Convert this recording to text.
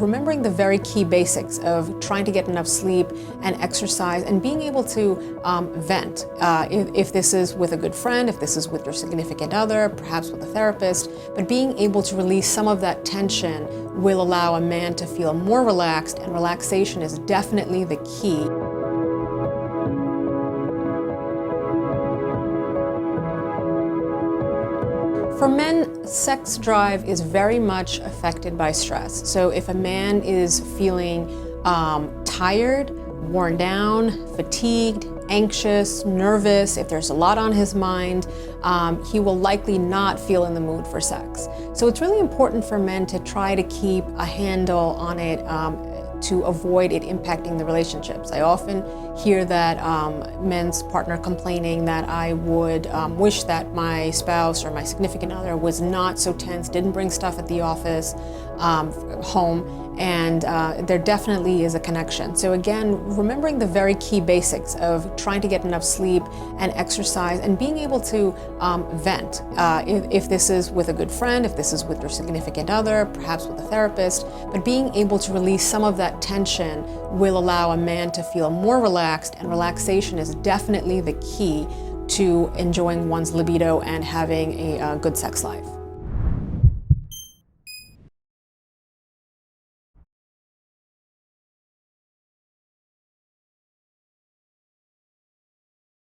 remembering the very key basics of trying to get enough sleep and exercise and being able to vent. If this is with a good friend, if this is with your significant other, perhaps with a therapist, but being able to release some of that tension will allow a man to feel more relaxed, and relaxation is definitely the key. For men, sex drive is very much affected by stress. So if a man is feeling tired, worn down, fatigued, anxious, nervous, if there's a lot on his mind, he will likely not feel in the mood for sex. So it's really important for men to try to keep a handle on it to avoid it impacting the relationships. I often hear that men's partner complaining that I would wish that my spouse or my significant other was not so tense, didn't bring stuff at the office, home, and there definitely is a connection. So again, remembering the very key basics of trying to get enough sleep and exercise and being able to vent. If this is with a good friend, if this is with your significant other, perhaps with a therapist, but being able to release some of that tension will allow a man to feel more relaxed, and relaxation is definitely the key to enjoying one's libido and having a good sex life.